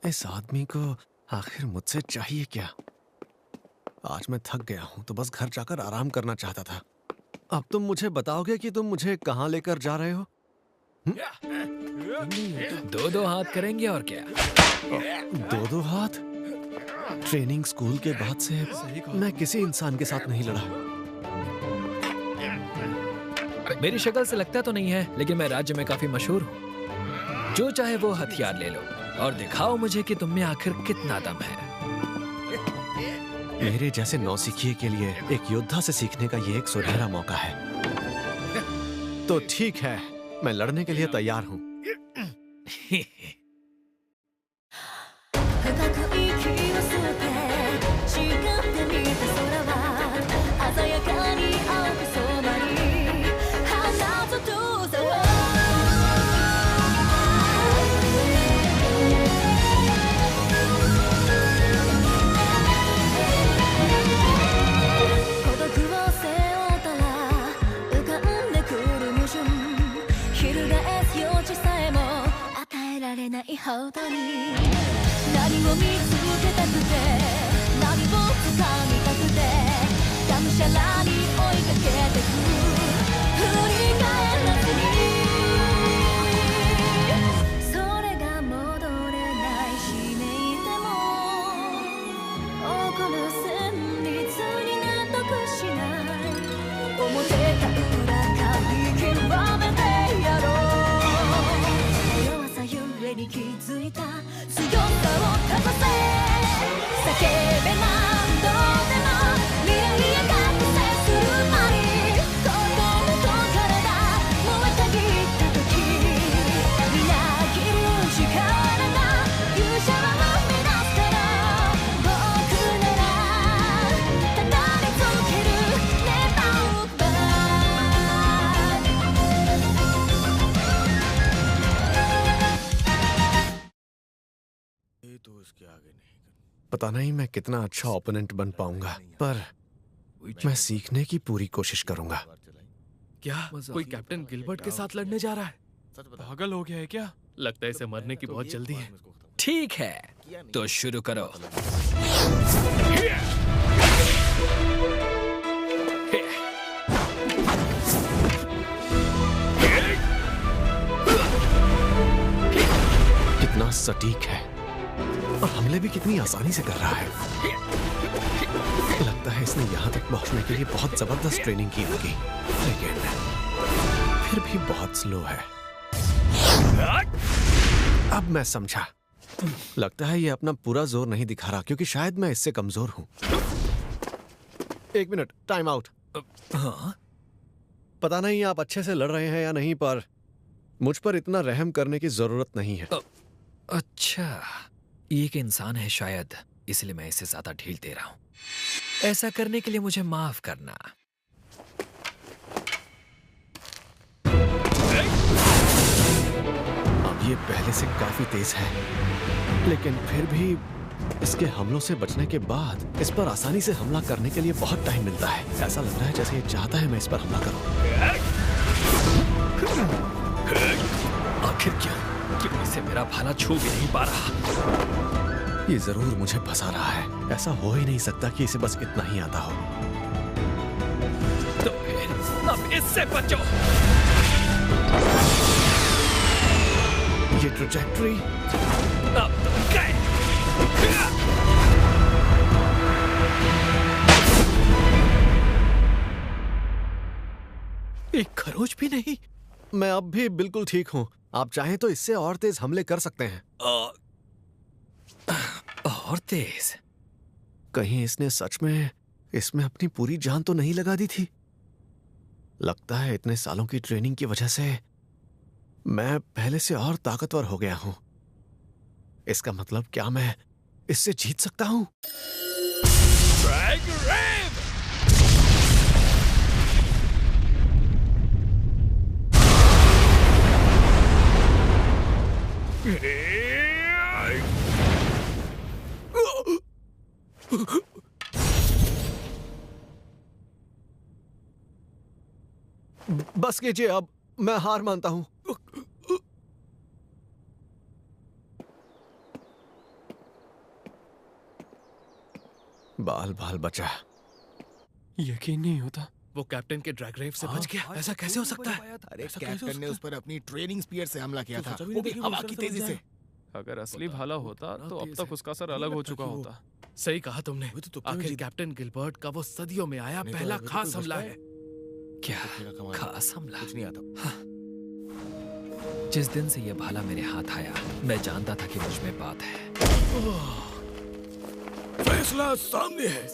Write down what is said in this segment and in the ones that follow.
इस आदमी को आखिर मुझसे चाहिए क्या? आज मैं थक गया हूँ तो बस घर जाकर आराम करना चाहता था। अब तुम मुझे बताओगे कि तुम मुझे कहाँ लेकर जा रहे हो? दो दो हाथ करेंगे और क्या। दो दो हाथ? ट्रेनिंग स्कूल के बाद से मैं किसी इंसान के साथ नहीं लड़ा। मेरी शक्ल से लगता तो नहीं है, लेकिन मैं राज्य में काफी मशहूर हूँ। जो चाहे वो हथियार ले लो और दिखाओ मुझे कि तुम में आखिर कितना दम है। मेरे जैसे नौसिखिए के लिए एक योद्धा से सीखने का ये एक सुनहरा मौका है। तो ठीक है, मैं लड़ने के लिए तैयार हूँ। पता नहीं मैं कितना अच्छा ओपोनेंट बन पाऊंगा, पर मैं सीखने की पूरी कोशिश करूंगा। क्या कोई कैप्टन गिलबर्ट के साथ लड़ने जा रहा है? पागल हो गया है क्या? लगता है इसे मरने की बहुत जल्दी है। ठीक है, तो शुरू करो। कितना सटीक है और हमले भी कितनी आसानी से कर रहा है। लगता है इसने यहाँ तक पहुँचने के लिए बहुत जबरदस्त ट्रेनिंग की होगी, लेकिन फिर भी बहुत स्लो है। अब मैं समझा। लगता है ये अपना पूरा जोर नहीं दिखा रहा, क्योंकि शायद मैं इससे कमजोर हूँ। एक मिनट, टाइम आउट। पता नहीं आप अच्छे से लड़ रहे हैं या नहीं, पर मुझ पर इतना रहम करने की जरूरत नहीं है। अच्छा, ये एक इंसान है शायद, इसलिए मैं इसे ज्यादा ढील दे रहा हूं। ऐसा करने के लिए मुझे माफ करना। अब ये पहले से काफी तेज है, लेकिन फिर भी इसके हमलों से बचने के बाद इस पर आसानी से हमला करने के लिए बहुत टाइम मिलता है। ऐसा लग रहा है जैसे ये चाहता है मैं इस पर हमला करूं। आखिर क्या, क्यों इसे मेरा भाला छू भी नहीं पा रहा? ये जरूर मुझे फंसा रहा है। ऐसा हो ही नहीं सकता कि इसे बस इतना ही आता हो। तो फिर अब इससे बचो। ये ट्रैजेक्टरी अब तुम गए। एक खरोच भी नहीं। मैं अब भी बिल्कुल ठीक हूँ। आप चाहें तो इससे और तेज हमले कर सकते हैं। और तेज? कहीं इसने सच में इसमें अपनी पूरी जान तो नहीं लगा दी थी? लगता है इतने सालों की ट्रेनिंग की वजह से मैं पहले से और ताकतवर हो गया हूं। इसका मतलब क्या मैं इससे जीत सकता हूं? बस कीजिए, अब मैं हार मानता हूं। बाल बाल बचा। यकीन नहीं होता वो कैप्टन के ड्रैग रेव से बच गया। ऐसा कैसे हो सकता है? अरे कैप्टन ने उस पर अपनी ट्रेनिंग स्पीयर से हमला किया था, वो भी हवा की तेजी से। अगर असली भाला होता तो अब तक उसका सर अलग हो चुका होता। सही कहा तुमने। आखिर कैप्टन गिलबर्ट का वो सदियों में आया पहला खास हमला है। क्या खास हमला? कुछ नहीं आता। जिस दिन से ये भाला मेरे हाथ आया, मैं जानता था कि मुझ में बात है। फैसला सामने है।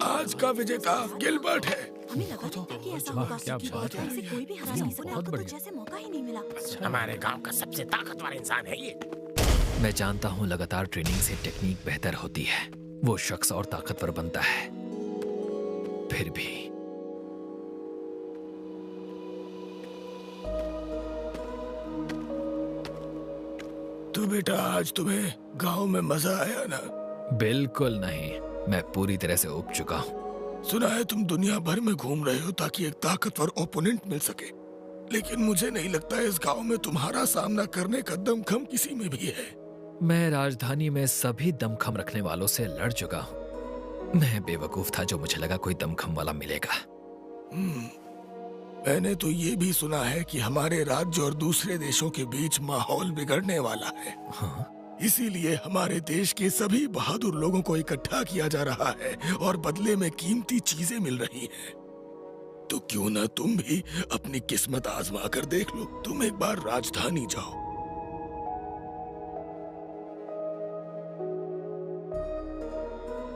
आज का विजेता गिलबर्ट है। हमें लगा था कि ऐसा होगा कि बहुत से कोई भी हरा नहीं सकता। आपको तो जैसे मौका ही नहीं मिला। हमारे गांव का सबसे ताकतवर इंसान है ये। मैं जानता हूँ लगातार ट्रेनिंग से टेक्निक बेहतर होती है, वो शख्स और ताकतवर बनता है। फिर भी तो बेटा आज तुम्हें गांव में मजा आया ना? बिल्कुल नहीं, मैं पूरी तरह से उब चुका हूँ। सुना है तुम दुनिया भर में घूम रहे हो ताकि एक ताकतवर ओपोनेंट मिल सके, लेकिन मुझे नहीं लगता इस गांव में तुम्हारा सामना करने का दमखम किसी में भी है। मैं राजधानी में सभी दमखम रखने वालों से लड़ चुका हूँ। मैं बेवकूफ था जो मुझे लगा कोई दमखम वाला मिलेगा। मैंने तो ये भी सुना है कि हमारे राज्य और दूसरे देशों के बीच माहौल बिगड़ने वाला है। हाँ? इसीलिए हमारे देश के सभी बहादुर लोगों को इकट्ठा किया जा रहा है और बदले में कीमती चीजें मिल रही हैं। तो क्यों ना तुम भी अपनी किस्मत आजमा कर देख लो। तुम एक बार राजधानी जाओ।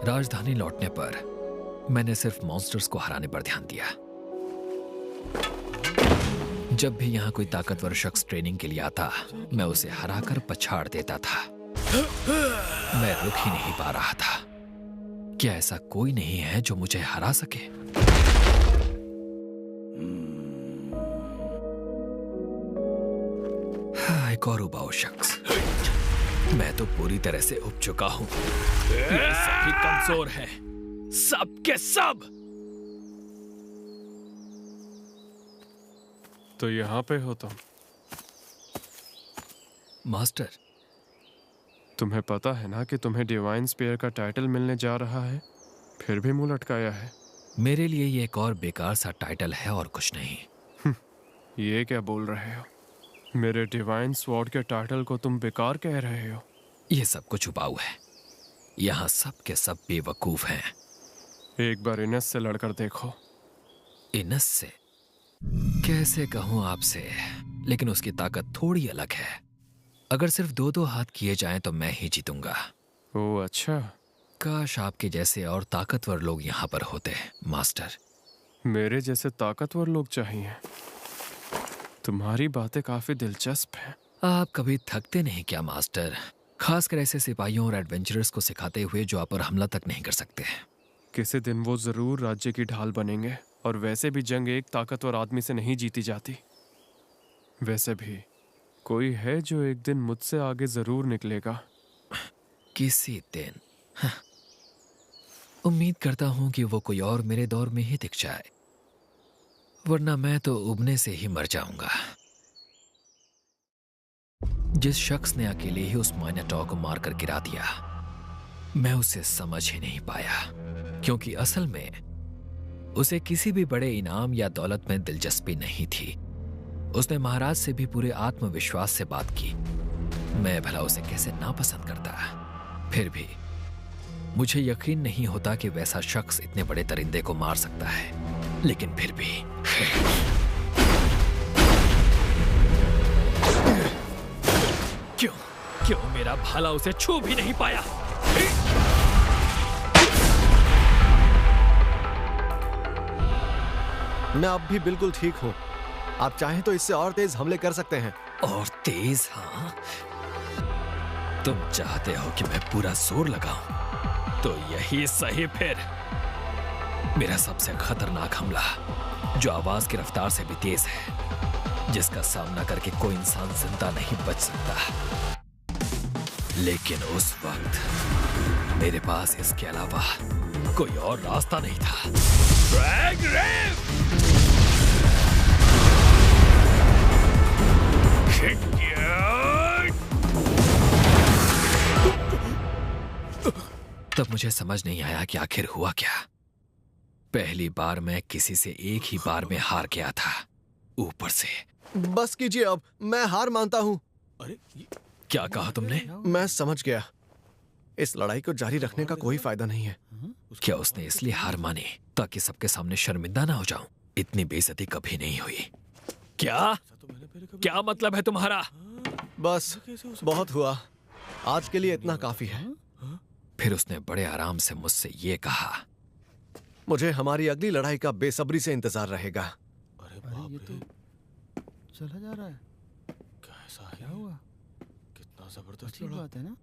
राजधानी लौटने पर मैंने सिर्फ मॉन्स्टर्स को हराने पर ध्यान दिया। जब भी यहाँ कोई ताकतवर शख्स ट्रेनिंग के लिए आता, मैं उसे हराकर पछाड़ देता था। मैं रुक ही नहीं पा रहा था। क्या ऐसा कोई नहीं है जो मुझे हरा सके? हाँ, एक और उबाऊ शख्स। मैं तो पूरी तरह से उब चुका हूं। ये सभी कमजोर हैं, सब के सब। तो यहाँ पे हो तुम? मास्टर, तुम्हें पता है ना कि तुम्हें डिवाइन स्पेयर का टाइटल मिलने जा रहा है, फिर भी मुंह लटकाया है। मेरे लिए ये एक और बेकार सा टाइटल है और कुछ नहीं। ये क्या बोल रहे हो? मेरे डिवाइन स्वॉर्ड के टाइटल को तुम बेकार कह रहे हो? ये सब कुछ उबाऊ है। यहाँ सब के सब बेवकूफ हैं। एक बार इनस से लड़कर देखो। इनस से? कैसे कहूँ आपसे, लेकिन उसकी ताकत थोड़ी अलग है। अगर सिर्फ 2-2 हाथ किए जाएं तो मैं ही जीतूंगा। ओह अच्छा। काश आपके जैसे और ताकतवर लोग यहाँ पर होते, मास्टर। मेरे जैसे ताकतवर लोग चाहिए। तुम्हारी बातें काफी दिलचस्प हैं। आप कभी थकते नहीं क्या मास्टर? खासकर ऐसे सिपाहियों और एडवेंचरर्स को सिखाते हुए जो आप पर हमला तक नहीं कर सकते। किसी दिन वो जरूर राज्य की ढाल बनेंगे, और वैसे भी जंग एक ताकतवर आदमी से नहीं जीती जाती। वैसे भी कोई है जो एक दिन मुझसे आगे जरूर निकलेगा। किसी दिन। हाँ। उम्मीद करता हूं कि वो कोई और मेरे दौर में ही दिख जाए, वरना मैं तो उबने से ही मर जाऊंगा। जिस शख्स ने अकेले ही उस माइनोटॉर को मारकर गिरा दिया, मैं उसे समझ ही नहीं पाया, क्योंकि असल में उसे किसी भी बड़े इनाम या दौलत में दिलचस्पी नहीं थी। उसने महाराज से भी पूरे आत्मविश्वास से बात की। मैं भला उसे कैसे नापसंद करता। फिर भी मुझे यकीन नहीं होता कि वैसा शख्स इतने बड़े दरिंदे को मार सकता है, लेकिन फिर भी क्यों मेरा भाला उसे छू भी नहीं पाया? मैं अब भी बिल्कुल ठीक हूँ। आप चाहें तो इससे और तेज हमले कर सकते हैं। और तेज? हाँ, तुम चाहते हो कि मैं पूरा जोर लगाऊं, तो यही सही। फिर मेरा सबसे खतरनाक हमला, जो आवाज की रफ्तार से भी तेज है, जिसका सामना करके कोई इंसान जिंदा नहीं बच सकता। लेकिन उस वक्त मेरे पास इसके अलावा कोई और रास्ता नहीं था। ड्रैग रेव! तब मुझे समझ नहीं आया कि आखिर हुआ क्या। पहली बार मैं किसी से एक ही बार में हार गया था, ऊपर से। बस कीजिए अब, मैं हार मानता हूँ। क्या कहा तुमने? मैं समझ गया, इस लड़ाई को जारी रखने का कोई फायदा नहीं है। क्या उसने इसलिए हार मानी ताकि सबके सामने शर्मिंदा ना हो जाऊं? इतनी बेइज्जती कभी नहीं हुई। क्या मतलब है तुम्हारा? बस बहुत हुआ, आज के लिए इतना काफी है। फिर उसने बड़े आराम से मुझसे ये कहा, मुझे हमारी अगली लड़ाई का बेसब्री से इंतजार रहेगा। अरे ये तो चला जा रहा है। कैसा है? क्या हुआ? कितना जबरदस्त अच्छी लड़ा। बात है ना।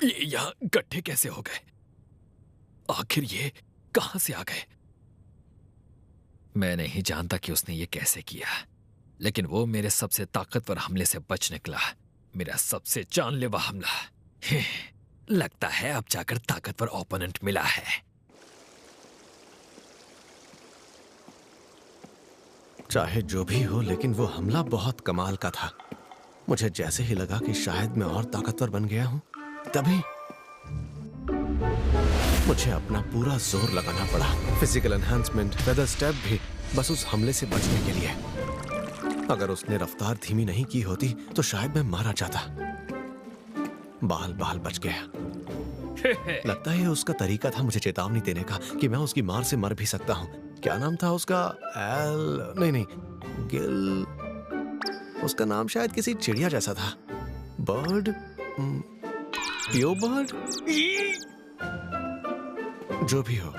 ये यहाँ गड्ढे कैसे हो गए? आखिर ये कहां से आ गए? मैं नहीं जानता कि उसने ये कैसे किया, लेकिन वो मेरे सबसे ताकतवर हमले से बच निकला। मेरा सबसे जानलेवा हमला। लगता है अब जाकर ताकतवर ओपोनेंट मिला है। चाहे जो भी हो, लेकिन वो हमला बहुत कमाल का था। मुझे जैसे ही लगा कि शायद मैं और ताकतवर बन गया हूं, तभी मुझे अपना पूरा जोर लगाना पड़ा। फिजिकल एनहांसमेंट, वेदर स्टेप भी, बस उस हमले से बचने के लिए। अगर उसने रफ्तार धीमी नहीं की होती तो शायद मैं मारा जाता। बाल बाल बच गया। लगता है उसका तरीका था मुझे चेतावनी देने का कि मैं उसकी मार से मर भी सकता हूँ। क्या नाम था उसका? नहीं, गिल। उसका नाम शायद किसी चिड़िया जैसा था। बर्ड, पियो बर्ड, जो भी हो।